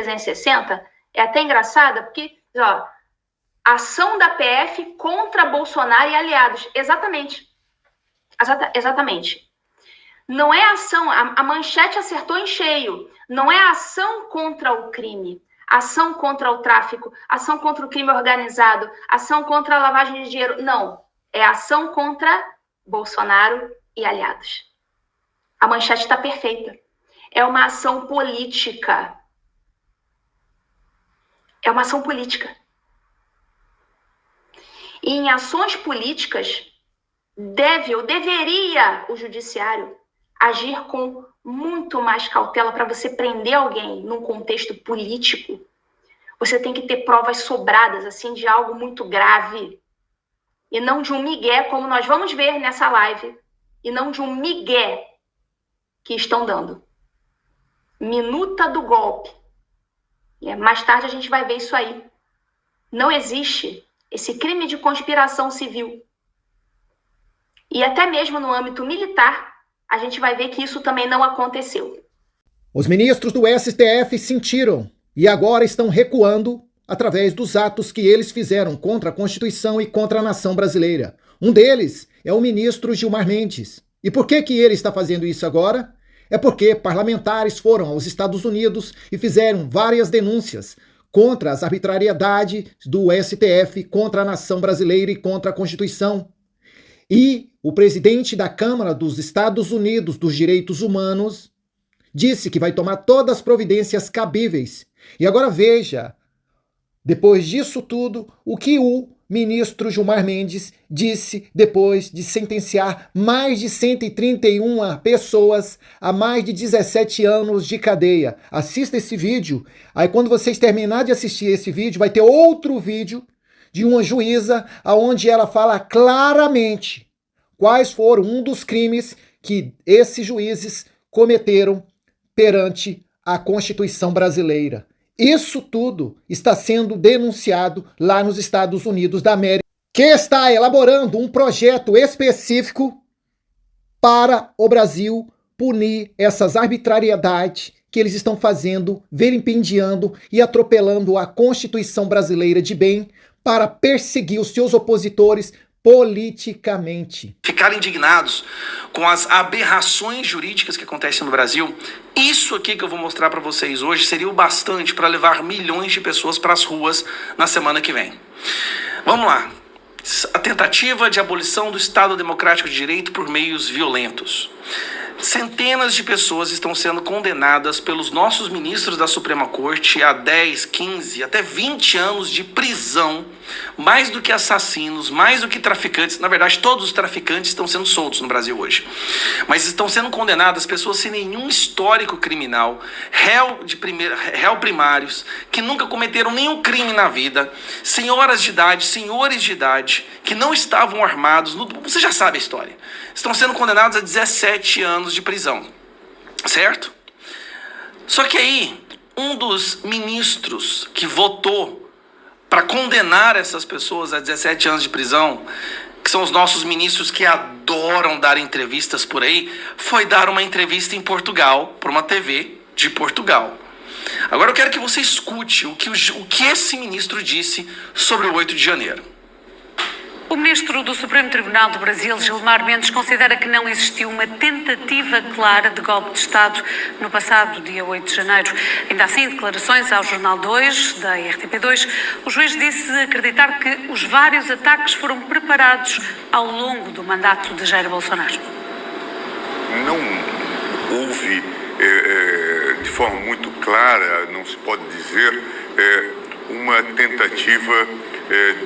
360 é até engraçada, porque, ó, ação da PF contra Bolsonaro e aliados. Exatamente. Exatamente. Não é ação, a manchete acertou em cheio. Não é ação contra o crime, ação contra o tráfico, ação contra o crime organizado, ação contra a lavagem de dinheiro. Não, é ação contra Bolsonaro e aliados. A manchete está perfeita. É uma ação política. É uma ação política. E em ações políticas, deveria o judiciário agir com muito mais cautela. Para você prender alguém num contexto político, você tem que ter provas sobradas, assim, de algo muito grave. E não de um migué, como nós vamos ver nessa live. E não de um migué que estão dando. Minuta do golpe. E mais tarde a gente vai ver isso aí. Não existe esse crime de conspiração civil. E até mesmo no âmbito militar, a gente vai ver que isso também não aconteceu. Os ministros do STF sentiram e agora estão recuando através dos atos que eles fizeram contra a Constituição e contra a nação brasileira. Um deles é o ministro Gilmar Mendes. E por que ele está fazendo isso agora? É porque parlamentares foram aos Estados Unidos e fizeram várias denúncias contra as arbitrariedades do STF, contra a nação brasileira e contra a Constituição. E o presidente da Câmara dos Estados Unidos dos Direitos Humanos disse que vai tomar todas as providências cabíveis. E agora veja, depois disso tudo, o que o ministro Gilmar Mendes disse depois de sentenciar mais de 131 pessoas a mais de 17 anos de cadeia. Assista esse vídeo. Aí quando vocês terminarem de assistir esse vídeo, vai ter outro vídeo de uma juíza onde ela fala claramente quais foram um dos crimes que esses juízes cometeram perante a Constituição brasileira. Isso tudo está sendo denunciado lá nos Estados Unidos da América, que está elaborando um projeto específico para o Brasil punir essas arbitrariedades que eles estão fazendo, vilipendiando e atropelando a Constituição brasileira de bem para perseguir os seus opositores politicamente. Ficar indignados com as aberrações jurídicas que acontecem no Brasil, isso aqui que eu vou mostrar para vocês hoje seria o bastante para levar milhões de pessoas para as ruas na semana que vem. Vamos lá. A tentativa de abolição do Estado Democrático de Direito por meios violentos. Centenas de pessoas estão sendo condenadas pelos nossos ministros da Suprema Corte a 10, 15, até 20 anos de prisão, mais do que assassinos, mais do que traficantes. Na verdade, todos os traficantes estão sendo soltos no Brasil hoje. Mas estão sendo condenadas pessoas sem nenhum histórico criminal, réu primários, que nunca cometeram nenhum crime na vida, senhoras de idade, senhores de idade, que não estavam armados. Você já sabe a história. Estão sendo condenados a 17 anos de prisão, certo? Só que aí, um dos ministros que votou para condenar essas pessoas a 17 anos de prisão, que são os nossos ministros que adoram dar entrevistas por aí, foi dar uma entrevista em Portugal, para uma TV de Portugal. Agora eu quero que você escute o que esse ministro disse sobre o 8 de janeiro. O ministro do Supremo Tribunal do Brasil, Gilmar Mendes, considera que não existiu uma tentativa clara de golpe de Estado no passado dia 8 de janeiro. Ainda assim, em declarações ao Jornal 2, da RTP2, o juiz disse acreditar que os vários ataques foram preparados ao longo do mandato de Jair Bolsonaro. Não houve, de forma muito clara, não se pode dizer, uma tentativa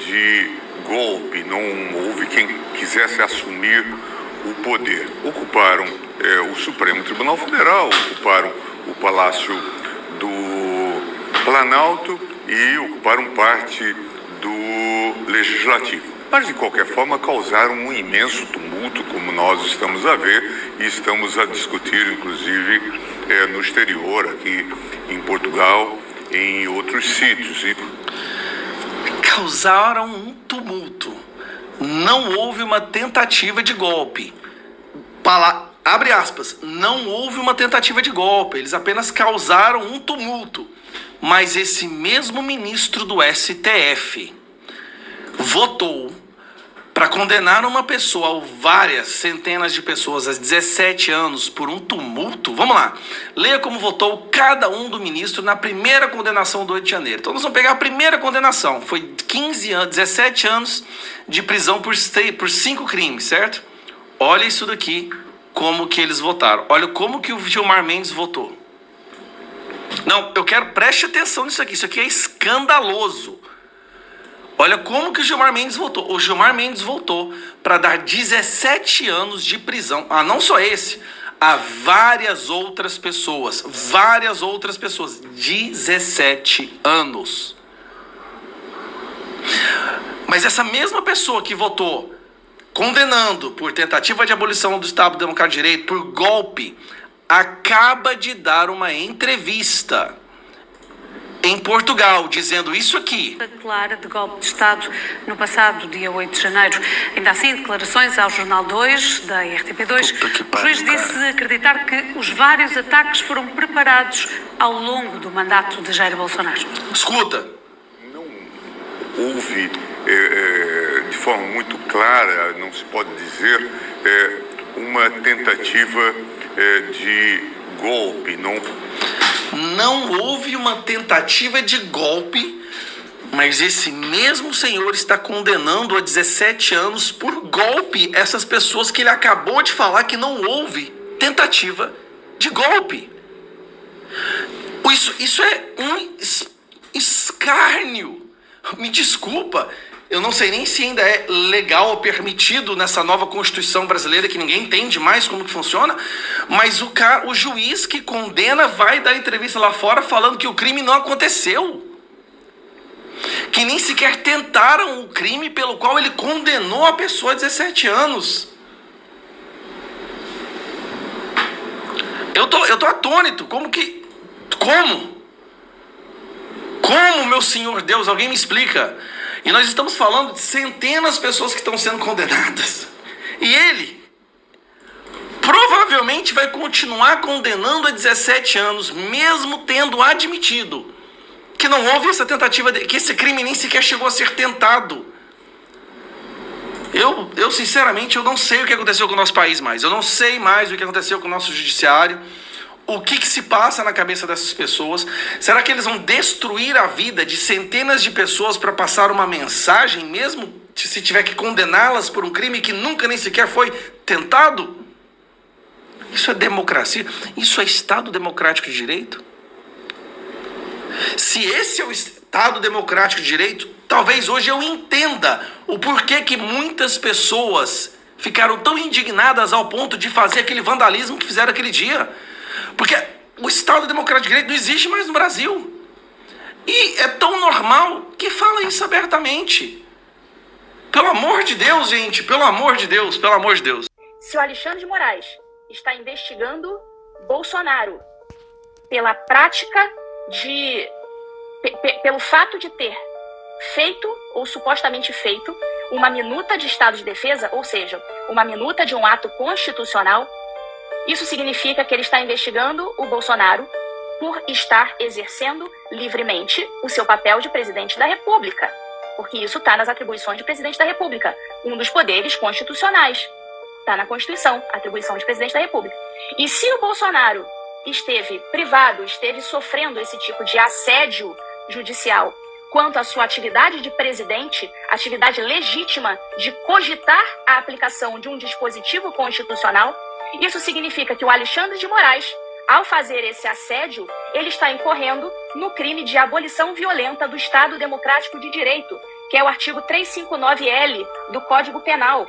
de golpe, não houve quem quisesse assumir o poder. Ocuparam o Supremo Tribunal Federal, ocuparam o Palácio do Planalto e ocuparam parte do Legislativo. Mas, de qualquer forma, causaram um imenso tumulto, como nós estamos a ver e estamos a discutir, inclusive, no exterior, aqui em Portugal, em outros sítios. Causaram um tumulto. Não houve uma tentativa de golpe. Abre aspas. Não houve uma tentativa de golpe. Eles apenas causaram um tumulto. Mas esse mesmo ministro do STF votou para condenar uma pessoa, ou várias centenas de pessoas, a 17 anos por um tumulto. Vamos lá, leia como votou cada um do ministro na primeira condenação do 8 de janeiro. Então nós vamos pegar a primeira condenação, foi 15 anos, 17 anos de prisão por 5 crimes, certo? Olha isso daqui, como que eles votaram. Olha como que o Gilmar Mendes votou. Não, eu quero, preste atenção nisso aqui é escandaloso. Olha como que o Gilmar Mendes votou. O Gilmar Mendes votou para dar 17 anos de prisão. Não só esse, a várias outras pessoas. 17 anos. Mas essa mesma pessoa que votou condenando por tentativa de abolição do Estado Democrático de Direito, por golpe, acaba de dar uma entrevista em Portugal, dizendo isso aqui. Clara de golpe de Estado no passado dia 8 de janeiro. Ainda assim, declarações ao Jornal 2 da RTP2. O juiz disse acreditar que os vários ataques foram preparados ao longo do mandato de Jair Bolsonaro. Escuta. Não houve, de forma muito clara, não se pode dizer, uma tentativa de golpe. Não houve uma tentativa de golpe, mas esse mesmo senhor está condenando a 17 anos por golpe essas pessoas que ele acabou de falar que não houve tentativa de golpe. Isso é um escárnio. Me desculpa, eu não sei nem se ainda é legal ou permitido nessa nova Constituição brasileira, que ninguém entende mais como que funciona, mas o juiz que condena vai dar entrevista lá fora falando que o crime não aconteceu. Que nem sequer tentaram o crime pelo qual ele condenou a pessoa a 17 anos. Eu tô atônito. Como, meu Senhor Deus? Alguém me explica. E nós estamos falando de centenas de pessoas que estão sendo condenadas. E ele provavelmente vai continuar condenando a 17 anos, mesmo tendo admitido que não houve essa tentativa, que esse crime nem sequer chegou a ser tentado. Eu sinceramente, eu não sei o que aconteceu com o nosso país mais. Eu não sei mais o que aconteceu com o nosso judiciário. O que se passa na cabeça dessas pessoas? Será que eles vão destruir a vida de centenas de pessoas para passar uma mensagem, mesmo se tiver que condená-las por um crime que nunca nem sequer foi tentado? Isso é democracia? Isso é Estado Democrático de Direito? Se esse é o Estado Democrático de Direito, talvez hoje eu entenda o porquê que muitas pessoas ficaram tão indignadas ao ponto de fazer aquele vandalismo que fizeram aquele dia. Porque o Estado Democrático de Direito não existe mais no Brasil. E é tão normal que fala isso abertamente. Pelo amor de Deus, gente. Pelo amor de Deus. Pelo amor de Deus. Se o Alexandre de Moraes está investigando Bolsonaro pela prática pelo fato de ter feito, ou supostamente feito, uma minuta de estado de defesa, ou seja, uma minuta de um ato constitucional, isso significa que ele está investigando o Bolsonaro por estar exercendo livremente o seu papel de presidente da República, porque isso está nas atribuições de presidente da República, um dos poderes constitucionais. Está na Constituição, atribuição de presidente da República. E se o Bolsonaro esteve privado, esteve sofrendo esse tipo de assédio judicial quanto à sua atividade de presidente, atividade legítima de cogitar a aplicação de um dispositivo constitucional, isso significa que o Alexandre de Moraes, ao fazer esse assédio, ele está incorrendo no crime de abolição violenta do Estado Democrático de Direito, que é o artigo 359L do Código Penal,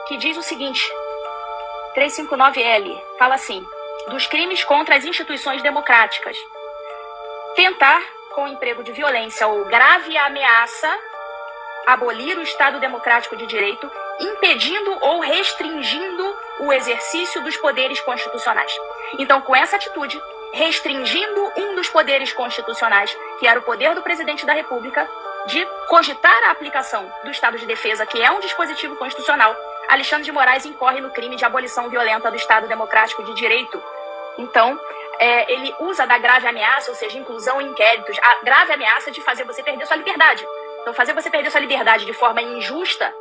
que diz o seguinte, 359L, fala assim, dos crimes contra as instituições democráticas, tentar, com emprego de violência ou grave ameaça, abolir o Estado Democrático de Direito, impedindo ou restringindo o exercício dos poderes constitucionais. Então, com essa atitude, restringindo um dos poderes constitucionais, que era o poder do presidente da República, de cogitar a aplicação do estado de defesa, que é um dispositivo constitucional, Alexandre de Moraes incorre no crime de abolição violenta do Estado Democrático de Direito. Então, ele usa da grave ameaça, ou seja, inclusão em inquéritos, a grave ameaça de fazer você perder sua liberdade. Então, fazer você perder sua liberdade de forma injusta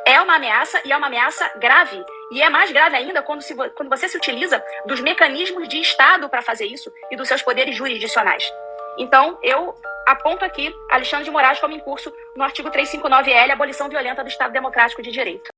é uma ameaça, e é uma ameaça grave. E é mais grave ainda quando você se utiliza dos mecanismos de Estado para fazer isso e dos seus poderes jurisdicionais. Então, eu aponto aqui Alexandre de Moraes como incurso no artigo 359-L, abolição violenta do Estado Democrático de Direito.